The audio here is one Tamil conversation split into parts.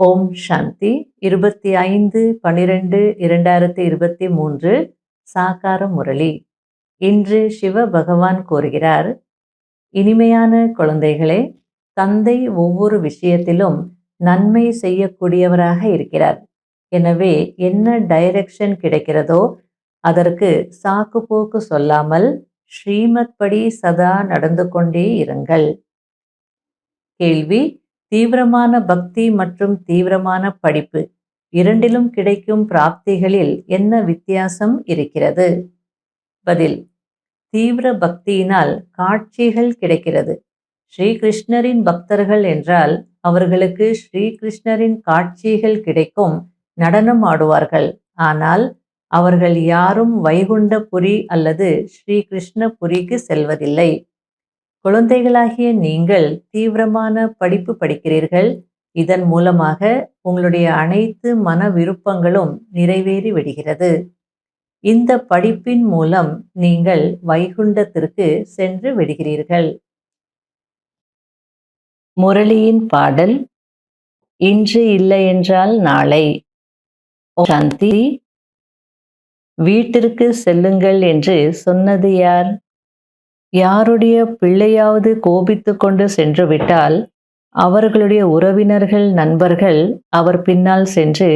ஓம் சாந்தி 25/12/2023 சாகார முரளி. இன்று சிவ பகவான் கூறுகிறார், இனிமையான குழந்தைகளே, தந்தை ஒவ்வொரு விஷயத்திலும் நன்மை செய்யக்கூடியவராக இருக்கிறார். எனவே என்ன டைரக்ஷன் கிடைக்கிறதோ அதற்கு சாக்கு போக்கு சொல்லாமல் ஸ்ரீமத் படி சதா நடந்து கொண்டே இருங்கள். கேள்வி: தீவிரமான பக்தி மற்றும் தீவிரமான படிப்பு இரண்டிலும் கிடைக்கும் பிராப்திகளில் என்ன வித்தியாசம் இருக்கிறது? பதில்: தீவிர பக்தியினால் காட்சிகள் கிடைக்கிறது. ஸ்ரீகிருஷ்ணரின் பக்தர்கள் என்றால் அவர்களுக்கு ஸ்ரீகிருஷ்ணரின் காட்சிகள் கிடைக்கும், நடனம் ஆடுவார்கள். ஆனால் அவர்கள் யாரும் வைகுண்டபுரி அல்லது ஸ்ரீகிருஷ்ணபுரிக்கு செல்வதில்லை. குழந்தைகளாகிய நீங்கள் தீவிரமான படிப்பு படிக்கிறீர்கள். இதன் மூலமாக உங்களுடைய அனைத்து மன விருப்பங்களும் நிறைவேறி விடுகிறது. இந்த படிப்பின் மூலம் நீங்கள் வைகுண்டத்திற்கு சென்று விடுகிறீர்கள். முரளியின் பாடல்: இன்று இல்லை என்றால் நாளை. ஓம் சாந்தி. வீட்டிற்கு செல்லுங்கள் என்று சொன்னது யார்? யாருடைய பிள்ளையாவது கோபித்து கொண்டு சென்றுவிட்டால் அவர்களுடைய உறவினர்கள், நண்பர்கள் அவர் பின்னால் சென்று,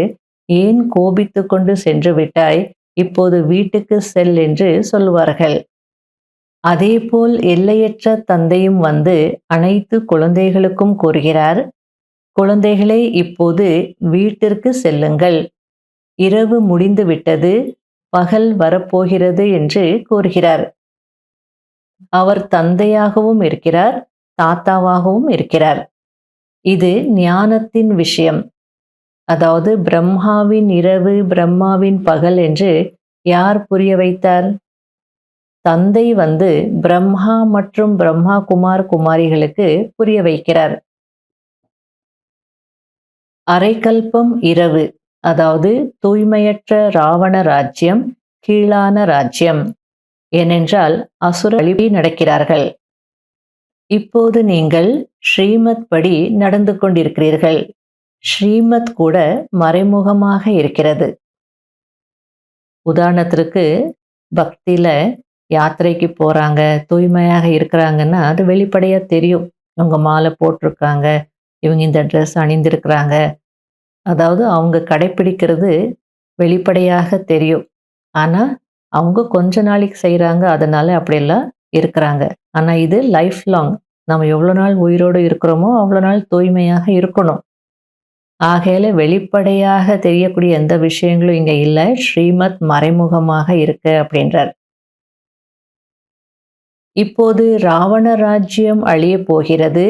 ஏன் கோபித்து கொண்டு சென்று விட்டாய், இப்போது வீட்டுக்கு செல் என்று சொல்வார்கள். அதேபோல் எல்லையற்ற தந்தையும் வந்து அனைத்து குழந்தைகளுக்கும் கூறுகிறார், குழந்தைகளே, இப்போது வீட்டிற்கு செல்லுங்கள். இரவு முடிந்து விட்டது, பகல் வரப்போகிறது என்று கூறுகிறார். அவர் தந்தையாகவும் இருக்கிறார், தாத்தாவாகவும் இருக்கிறார். இது ஞானத்தின் விஷயம். அதாவது பிரம்மாவின் இரவு, பிரம்மாவின் பகல் என்று யார் புரிய வைத்தார்? தந்தை வந்து பிரம்மா மற்றும் பிரம்மா குமார் குமாரிகளுக்கு புரிய வைக்கிறார். அரைக்கல்பம் இரவு, அதாவது தூய்மையற்ற ராவண ராஜ்யம், கீழான ராஜ்யம். ஏனென்றால் அசுர அழிவு நடக்கிறார்கள். இப்போது நீங்கள் ஸ்ரீமத் படி நடந்து கொண்டிருக்கிறீர்கள். ஸ்ரீமத் கூட மறைமுகமாக இருக்கிறது. உதாரணத்திற்கு பக்தியில யாத்திரைக்கு போறாங்க, தூய்மையாக இருக்கிறாங்கன்னா அது வெளிப்படையா தெரியும். அவங்க மாலை போட்டிருக்காங்க, இவங்க இந்த ட்ரெஸ் அணிந்திருக்கிறாங்க. அதாவது அவங்க கடைப்பிடிக்கிறது வெளிப்படையாக தெரியும். ஆனா அவங்க கொஞ்ச நாளைக்கு செய்கிறாங்க, அதனால அப்படியெல்லாம் இருக்கிறாங்க. ஆனால் இது லைஃப் லாங். நம்ம எவ்வளோ நாள் உயிரோடு இருக்கிறோமோ அவ்வளோ நாள் தூய்மையாக இருக்கணும். ஆகையில வெளிப்படையாக தெரியக்கூடிய எந்த விஷயங்களும் இங்கே இல்லை. ஸ்ரீமத் மறைமுகமாக இருக்கு அப்படின்றார். இப்போது ராவண ராஜ்யம் அழிய போகிறது,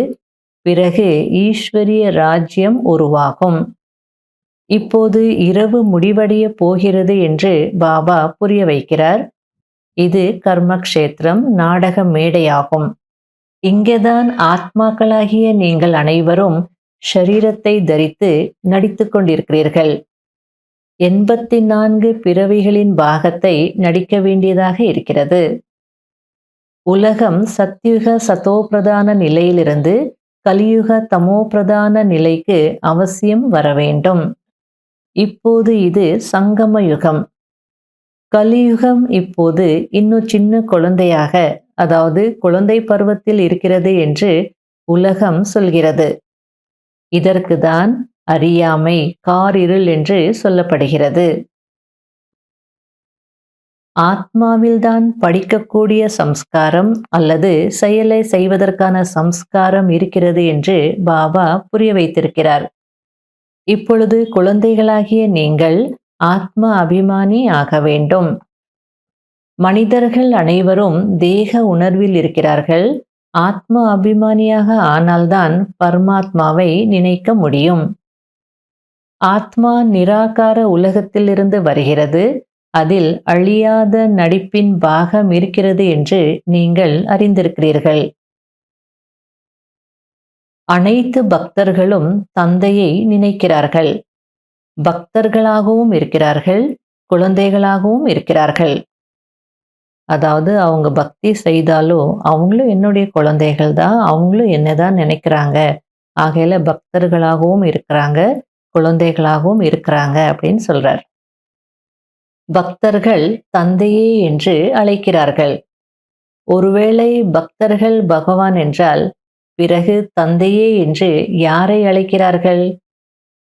பிறகு ஈஸ்வரிய ராஜ்யம் உருவாகும். இப்போது இரவு முடிவடைய போகிறது என்று பாபா புரிய வைக்கிறார். இது கர்மக்ஷேத்திரம், நாடக மேடையாகும். இங்கேதான் ஆத்மாக்களாகிய நீங்கள் அனைவரும் ஷரீரத்தை தரித்து நடித்து கொண்டிருக்கிறீர்கள். 84 பிறவிகளின் பாகத்தை நடிக்க வேண்டியதாக இருக்கிறது. உலகம் சத்யுக சதோபிரதான நிலையிலிருந்து கலியுக தமோபிரதான நிலைக்கு அவசியம் வர வேண்டும். இப்போது இது சங்கம யுகம். கலியுகம் இப்போது இன்னும் சின்ன குழந்தையாக, அதாவது குழந்தை பருவத்தில் இருக்கிறது என்று உலகம் சொல்கிறது. இதற்கு தான் அறியாமை, காரிருள் என்று சொல்லப்படுகிறது. ஆத்மாவில்தான் படிக்கக்கூடிய சம்ஸ்காரம் அல்லது செயலை செய்வதற்கான சம்ஸ்காரம் இருக்கிறது என்று பாபா புரிய வைத்திருக்கிறார். இப்பொழுது குழந்தைகளாகிய நீங்கள் ஆத்ம அபிமானி ஆக வேண்டும். மனிதர்கள் அனைவரும் தேக உணர்வில் இருக்கிறார்கள். ஆத்ம அபிமானியாக ஆனால்தான் பரமாத்மாவை நினைக்க முடியும். ஆத்மா நிராகார உலகத்திலிருந்து வருகிறது. அதில் அழியாத நடிப்பின் பாகம் இருக்கிறது என்று நீங்கள் அறிந்திருக்கிறீர்கள். அனைத்து பக்தர்களும் தந்தையை நினைக்கிறார்கள். பக்தர்களாகவும் இருக்கிறார்கள், குழந்தைகளாகவும் இருக்கிறார்கள். அதாவது அவங்க பக்தி செய்தாலும் அவங்களும் என்னுடைய குழந்தைகள் தான், அவங்களும் என்னதான் நினைக்கிறாங்க. ஆகையில பக்தர்களாகவும் இருக்கிறாங்க, குழந்தைகளாகவும் இருக்கிறாங்க அப்படின்னு சொல்றார். பக்தர்கள் தந்தையே என்று அழைக்கிறார்கள். ஒருவேளை பக்தர்கள் பகவான் என்றால், பிறகு தந்தையே என்று யாரை அழைக்கிறார்கள்?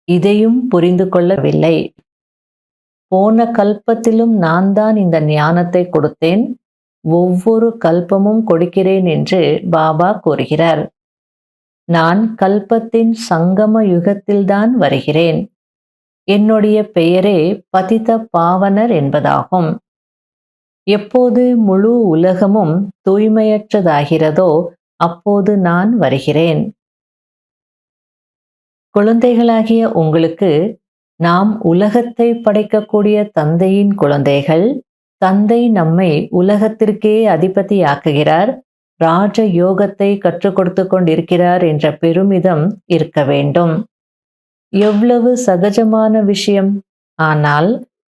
இதையும் புரிந்து கொள்ளவில்லை. போன கல்பத்திலும் நான் தான் இந்த ஞானத்தை கொடுத்தேன். ஒவ்வொரு கல்பமும் கொடுக்கிறேன் என்று பாபா கூறுகிறார். நான் கல்பத்தின் சங்கம யுகத்தில்தான் வருகிறேன். என்னுடைய பெயரே பதித பாவனர் என்பதாகும். எப்போது முழு உலகமும் தூய்மையற்றதாகிறதோ அப்போது நான் வருகிறேன். குழந்தைகளாகிய உங்களுக்கு நாம் உலகத்தை படைக்கக்கூடிய தந்தையின் குழந்தைகள். தந்தை நம்மை உலகத்திற்கே அதிபதியாக்குகிறார், ராஜ யோகத்தை கற்றுக் கொடுத்து கொண்டிருக்கிறார் என்ற பெருமிதம் இருக்க வேண்டும். எவ்வளவு சகஜமான விஷயம். ஆனால்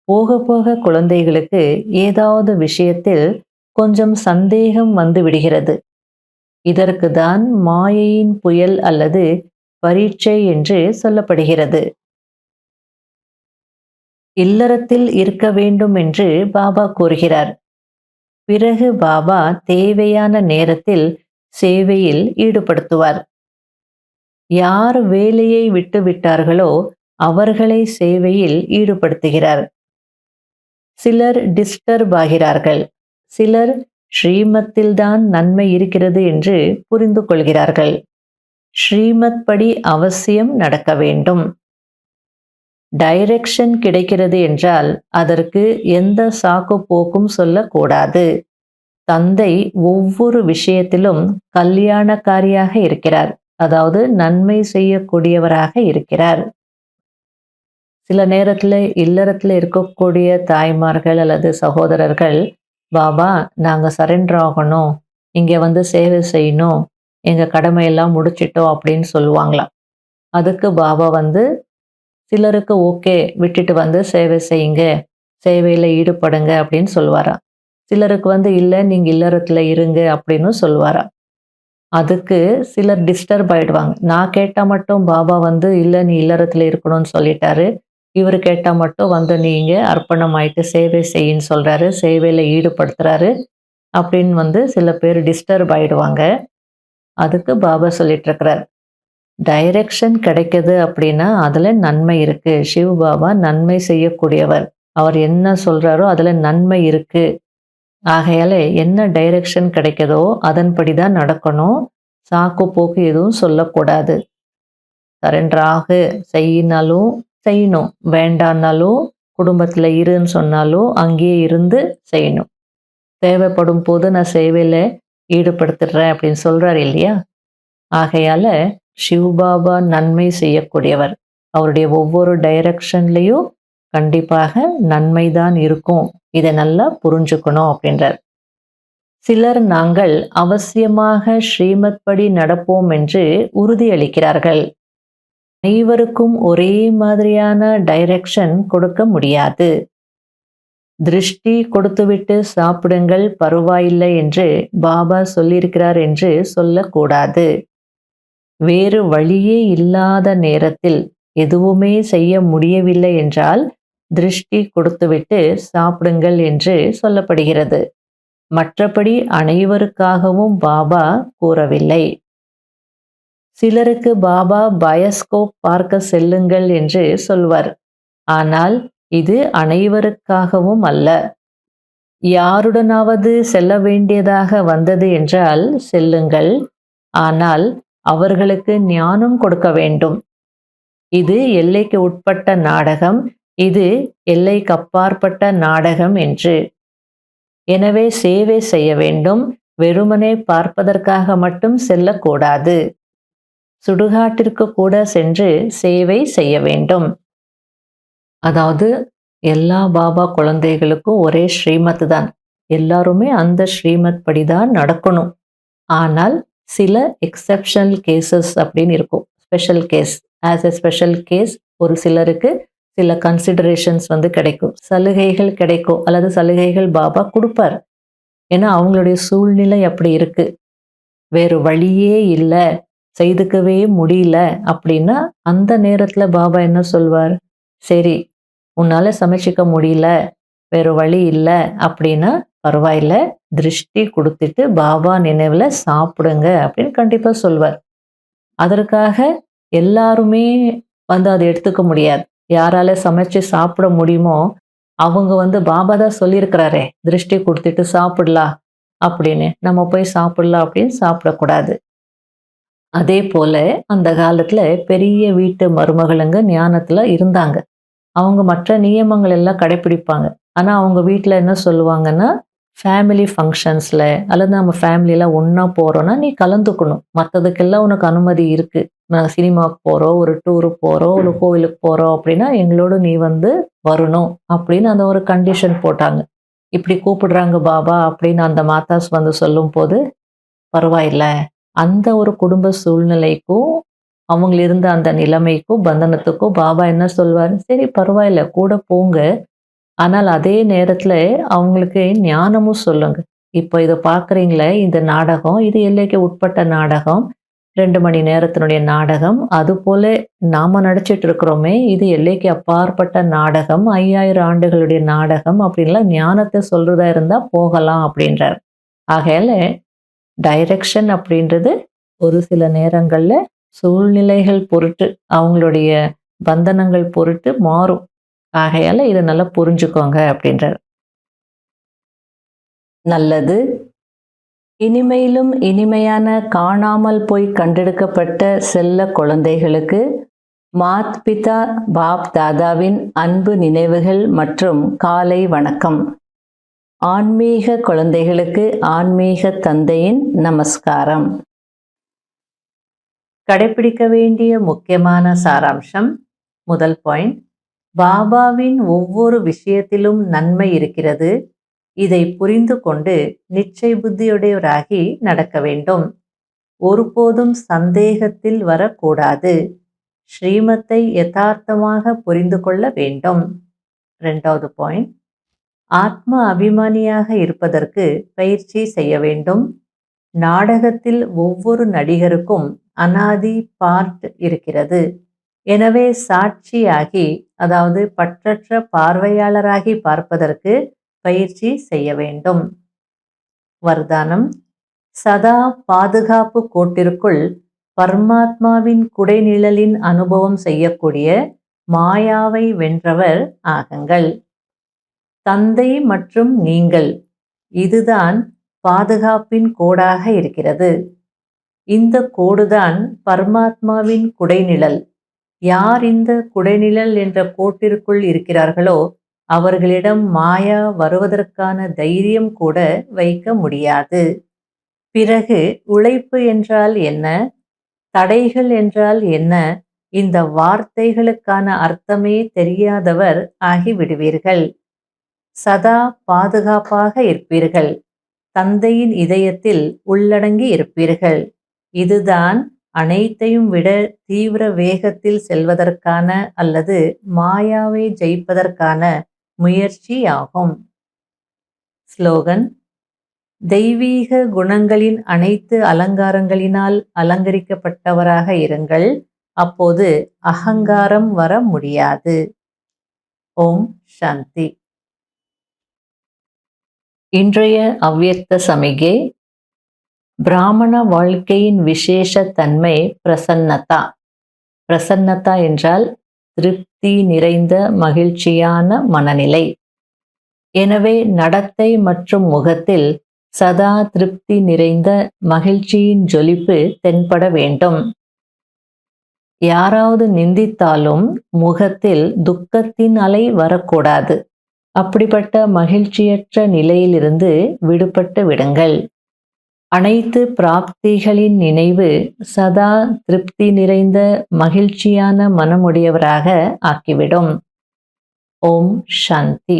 போக போக குழந்தைகளுக்கு ஏதாவது விஷயத்தில் கொஞ்சம் சந்தேகம் வந்து விடுகிறது. இதற்கு தான் மாயையின் புயல் அல்லது பரீட்சை என்று சொல்லப்படுகிறது. இல்லறத்தில் இருக்க வேண்டும் என்று பாபா கூறுகிறார். பிறகு பாபா தேவையான நேரத்தில் சேவையில் ஈடுபடுத்துவார். யார் வேலையை விட்டு விட்டார்களோ அவர்களை சேவையில் ஈடுபடுத்துகிறார். சிலர் டிஸ்டர்ப் ஆகிறார்கள். சிலர் ஸ்ரீமத்தில்தான் நன்மை இருக்கிறது என்று புரிந்து கொள்கிறார்கள். ஸ்ரீமத் படி அவசியம் நடக்க வேண்டும். டைரக்ஷன் கிடைக்கிறது என்றால் அதற்கு எந்த சாக்கு போக்கும் சொல்லக்கூடாது. தந்தை ஒவ்வொரு விஷயத்திலும் கல்யாணக்காரியாக இருக்கிறார், அதாவது நன்மை செய்யக்கூடியவராக இருக்கிறார். சில நேரத்தில் இல்லறத்தில் இருக்கக்கூடிய தாய்மார்கள் அல்லது சகோதரர்கள், பாபா நாங்கள் சரெண்டர் ஆகணும், இங்கே வந்து சேவை செய்யணும், எங்கள் கடமையெல்லாம் முடிச்சிட்டோம் அப்படின்னு சொல்லுவாங்களாம். அதுக்கு பாபா வந்து சிலருக்கு ஓகே விட்டுட்டு வந்து சேவை செய்யுங்க, சேவையில் ஈடுபடுங்க அப்படின்னு சொல்லுவாராம். சிலருக்கு வந்து இல்லை நீங்கள் இல்லறத்தில் இருங்க அப்படின்னு சொல்லுவாராம். அதுக்கு சிலர் டிஸ்டர்ப் ஆயிடுவாங்க. நான் கேட்டால் மட்டும் பாபா வந்து இல்லை நீ இல்லறத்தில் இருக்கணும்னு சொல்லிட்டாரு, இவர் கேட்டால் மட்டும் வந்து நீங்கள் அர்ப்பணம் ஆயிட்டு சேவை செய்யின்னு சொல்கிறாரு, சேவையில் ஈடுபடுத்துகிறாரு அப்படின்னு வந்து சில பேர் டிஸ்டர்ப் ஆயிடுவாங்க. அதுக்கு பாபா சொல்லிட்டு இருக்கிறார், டைரக்ஷன் கிடைக்குது அப்படின்னா அதில் நன்மை இருக்கு. சிவ பாபா நன்மை செய்யக்கூடியவர், அவர் என்ன சொல்றாரோ அதில் நன்மை இருக்கு. ஆகையால என்ன டைரக்ஷன் கிடைக்குதோ அதன்படி தான் நடக்கணும். சாக்கு போக்கு எதுவும் சொல்லக்கூடாது. சரெண்டராக செய்யினாலும் செய்யணும், வேண்டான்னாலும் குடும்பத்தில் இருன்னு சொன்னாலும் அங்கேயே இருந்து செய்யணும். தேவைப்படும் போது நான் சேவையில் ஈடுபடுத்திடுறேன் அப்படின்னு சொல்றாரு இல்லையா. ஆகையால சிவபாபா நன்மை செய்யக்கூடியவர். அவருடைய ஒவ்வொரு டைரக்ஷன்லையும் கண்டிப்பாக நன்மைதான் இருக்கும். இதை நல்லா புரிஞ்சுக்கணும் அப்படின்றார். சிலர் நாங்கள் அவசியமாக ஸ்ரீமத் படி நடப்போம் என்று உறுதியளிக்கிறார்கள். அனைவருக்கும் ஒரே மாதிரியான டைரக்ஷன் கொடுக்க முடியாது. திருஷ்டி கொடுத்துவிட்டு சாப்பிடுங்கள் பரவாயில்லை என்று பாபா சொல்லியிருக்கிறார் என்று சொல்லக்கூடாது. வேறு வழியே இல்லாத நேரத்தில் எதுவுமே செய்ய முடியவில்லை என்றால் திருஷ்டி கொடுத்துவிட்டு சாப்பிடுங்கள் என்று சொல்லப்படுகிறது. மற்றபடி அனைவருக்காகவும் பாபா கூறவில்லை. சிலருக்கு பாபா பயோஸ்கோப் பார்க்க செல்லுங்கள் என்று சொல்வார். ஆனால் இது அனைவருக்காகவும் அல்ல. யாருடனாவது செல்ல வேண்டியதாக வந்தது என்றால் செல்லுங்கள், ஆனால் அவர்களுக்கு ஞானம் கொடுக்க வேண்டும். இது எல்லைக்கு உட்பட்ட நாடகம், இது எல்லைக்கு அப்பாற்பட்ட நாடகம் என்று. எனவே சேவை செய்ய வேண்டும், வெறுமனே பார்ப்பதற்காக மட்டும் செல்லக்கூடாது. சுடுகாட்டிற்கு கூட சென்று சேவை செய்ய வேண்டும். அதாவது எல்லா பாபா குழந்தைகளுக்கும் ஒரே ஸ்ரீமத் தான். எல்லாருமே அந்த ஸ்ரீமத் படிதான் நடக்கணும். ஆனால் சில எக்ஸப்ஷனல் கேசஸ் அப்படின்னு இருக்கும். Special case, as a special case ஒரு சிலருக்கு சில கன்சிடரேஷன்ஸ் வந்து கிடைக்கும், சலுகைகள் கிடைக்கும், அல்லது சலுகைகள் பாபா கொடுப்பார். ஏன்னா அவங்களுடைய சூழ்நிலை அப்படி இருக்கு. வேறு வழியே இல்லை, செய்துக்கவே முடியல அப்படின்னா அந்த நேரத்துல பாபா என்ன சொல்வார்? சரி, உன்னால சமைச்சிக்க முடியல, வேற வழி இல்ல அப்படின்னா பரவாயில்ல. திருஷ்டி குடுத்துட்டு பாபா நினைவுல சாப்பிடுங்க அப்படின்னு கண்டிப்பா சொல்வார். அதற்காக எல்லாருமே அத எடுத்துக்க முடியாது. யாரால சமைச்சு சாப்பிட முடியுமோ, அவங்க பாபா தான் சொல்லியிருக்கிறாரே, திருஷ்டி குடுத்துட்டு சாப்பிடலாம் அப்படின்னு. நம்ம போய் சாப்பிடலாம் அப்படின்னு சாப்பிடக்கூடாது. அதே போல அந்த காலத்துல பெரிய வீட்டு மருமகளுங்க ஞானத்துல இருந்தாங்க. அவங்க மற்ற நியமங்கள் எல்லாம் கடைப்பிடிப்பாங்க. ஆனா அவங்க வீட்ல என்ன சொல்லுவாங்கன்னா, ஃபேமிலி ஃபங்ஷன்ஸ்ல அல்லது நம்ம ஃபேமிலிலாம் ஒண்ணா போறோம்னா, நீ கலந்துக்கணும். மத்ததுக்கெல்லாம் உனக்கு அனுமதி இருக்கு. நான் சினிமாக்கு போறோம், ஒரு டூருக்கு போறோம், ஒரு கோவிலுக்கு போறோம் அப்படின்னா, எங்களோட நீ வரணும் அப்படின்னு அந்த ஒரு கண்டிஷன் போட்டாங்க. இப்படி கூப்பிடுறாங்க பாபா அப்படின்னு அந்த மாதாஸ் சொல்லும்போது, பரவாயில்ல. அந்த ஒரு குடும்ப சூழ்நிலைக்கும், அவங்க இருந்த அந்த நிலைமைக்கும், பந்தனத்துக்கும் பாபா என்ன சொல்வாரு, சரி பரவாயில்ல கூட போங்க. ஆனால் அதே நேரத்துல அவங்களுக்கு ஞானமும் சொல்லுங்க. இப்போ இத பார்க்குறீங்களே இந்த நாடகம், இது எல்லைக்கு உட்பட்ட நாடகம். 2 மணி நேரத்தினுடைய நாடகம். அதுபோல நாம நடிச்சிட்டு இருக்கிறோமே, இது எல்லைக்கு அப்பாற்பட்ட நாடகம். 5000 ஆண்டுகளுடைய நாடகம் அப்படின்லாம் ஞானத்த சொல்றதா இருந்தா போகலாம் அப்படின்றார். ஆகையால டைரக்ஷன் அப்படின்றது ஒரு சில நேரங்கள்ல சூழ்நிலைகள் பொருட்டு, அவங்களுடைய பந்தனங்கள் பொருட்டு மாறும். ஆகையால இத நல்லா புரிஞ்சுக்கோங்க அப்படின்றார். நல்லது. இனிமையிலும் இனிமையான காணாமல் போய் கண்டெடுக்கப்பட்ட செல்ல குழந்தைகளுக்கு மாத் பிதா பாப் தாதாவின் அன்பு நினைவுகள் மற்றும் காலை வணக்கம். ஆன்மீக குழந்தைகளுக்கு ஆன்மீக தந்தையின் நமஸ்காரம். கடைபிடிக்க வேண்டிய முக்கியமான சாராம்சம். முதல் பாயிண்ட், பாபாவின் ஒவ்வொரு விஷயத்திலும் நன்மை இருக்கிறது. இதை புரிந்து கொண்டு நிச்சய புத்தியுடையவராகி நடக்க வேண்டும். ஒருபோதும் சந்தேகத்தில் வரக்கூடாது. ஸ்ரீமத்தை யதார்த்தமாக புரிந்து கொள்ள வேண்டும். 2வது பாயிண்ட், ஆத்ம அபிமானியாக இருப்பதற்கு பயிற்சி செய்ய வேண்டும். நாடகத்தில் ஒவ்வொரு நடிகருக்கும் அனாதி பார்ட் இருக்கிறது. எனவே சாட்சியாகி, அதாவது பற்றற்ற பார்வையாளராகி பார்ப்பதற்கு பயிற்சி செய்ய வேண்டும். வர்தானம், சதா பாதுகாப்பு கோட்டிற்குள் பரமாத்மாவின் குடைநிழலின் அனுபவம் செய்யக்கூடிய மாயாவை வென்றவர் ஆகுங்கள். தந்தை மற்றும் நீங்கள், இதுதான் பாதுகாப்பின் கோடாக இருக்கிறது. இந்த கோடுதான் பரமாத்மாவின் குடைநிழல். யார் இந்த குடைநிழல் என்ற கோட்டிற்குள் இருக்கிறார்களோ அவர்களிடம் மாயா வருவதற்கான தைரியம் கூட வைக்க முடியாது. பிறகு உழைப்பு என்றால் என்ன, தடைகள் என்றால் என்ன, இந்த வார்த்தைகளுக்கான அர்த்தமே தெரியாதவர் ஆகிவிடுவீர்கள். சதா பாதுகாப்பாக இருப்பீர்கள். தந்தையின் இதயத்தில் உள்ளடங்கி இருப்பீர்கள். இதுதான் அனைத்தையும் விட தீவிர வேகத்தில் செல்வதற்கான அல்லது மாயாவை ஜெயிப்பதற்கான முயற்சியாகும். ஸ்லோகன், தெய்வீக குணங்களின் அனைத்து அலங்காரங்களினால் அலங்கரிக்கப்பட்டவராக இருங்கள். அப்போது அகங்காரம் வர முடியாது. ஓம் சாந்தி. இன்றைய அவ்யக்த சமிகை. பிராமண வாழ்க்கையின் விசேஷ தன்மை பிரசன்னதா. பிரசன்னதா என்றால் திருப்தி நிறைந்த மகிழ்ச்சியான மனநிலை. எனவே நடத்தை மற்றும் முகத்தில் சதா திருப்தி நிறைந்த மகிழ்ச்சியின் ஜொலிப்பு தென்பட வேண்டும். யாராவது நிந்தித்தாலும் முகத்தில் துக்கத்தின் அலை வரக்கூடாது. அப்படிப்பட்ட மகிழ்ச்சியற்ற நிலையிலிருந்து விடுபட்டு விடுங்கள். அனைத்து பிராப்திகளின் நினைவு சதா திருப்தி நிறைந்த மகிழ்ச்சியான மனமுடையவராக ஆக்கிவிடும். ஓம் சாந்தி.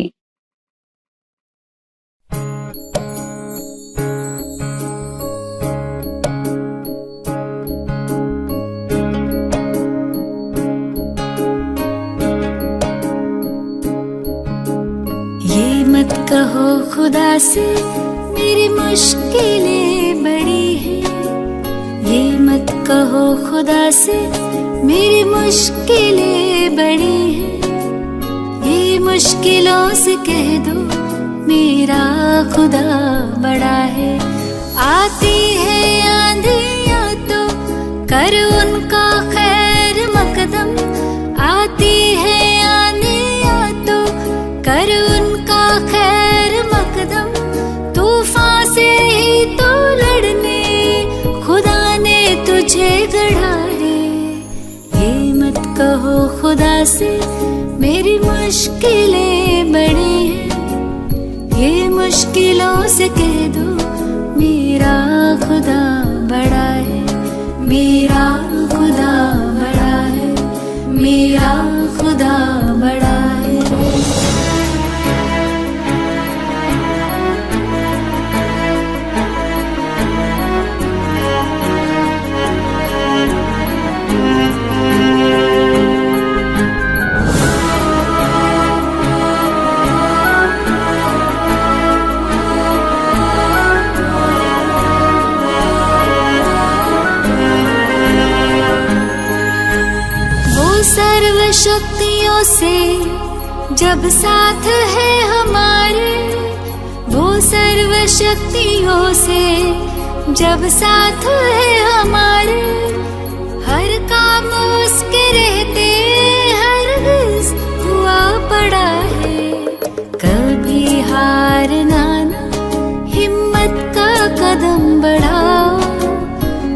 ये मत कहो खुदा से मेरी मुश्किलें बड़ी हैं, ये मत मत कहो खुदा से मेरी मुश्किलें बड़ी हैं, ये मुश्किलों से कह दो मेरा खुदा बड़ा है। आती है आंधियाँ तो कर उनका खैर मकदम, आती है आंधियाँ तो कर उनका खैर मकदम। तूफान से ही तो लड़ने खुदा ने तुझे गढ़ा है। ये मत कहो खुदा से मेरी मुश्किलें बड़ी हैं, ये मुश्किलों से कह दो मेरा खुदा बड़ा है, मेरा खुदा बड़ा है, मेरा खुदा बड़ा है। सर्व शक्तियों से जब साथ है हमारे, वो सर्व शक्तियों से जब साथ है हमारे, हर काम उसके रहते हरगिज़ हुआ पड़ा है। कभी हारना ना, हिम्मत का कदम बढ़ाओ,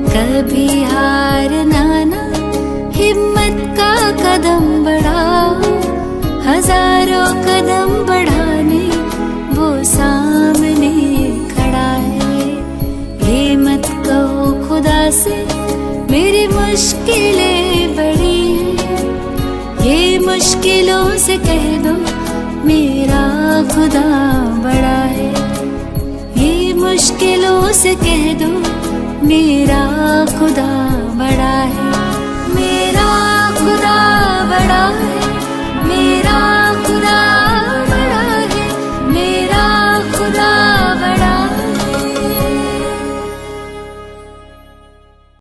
कभी हारना ना, हिम्मत का कदम बढ़ाओ। हजारों कदम बढ़ाने वो सामने खड़ा है। ये मत कहो खुदा से मेरी मुश्किलें बड़ी हैं, ये मुश्किलों से कह दो मेरा खुदा बड़ा है। ये मुश्किलों से कह दो मेरा खुदा बड़ा है, मेरा खुदा बड़ा है।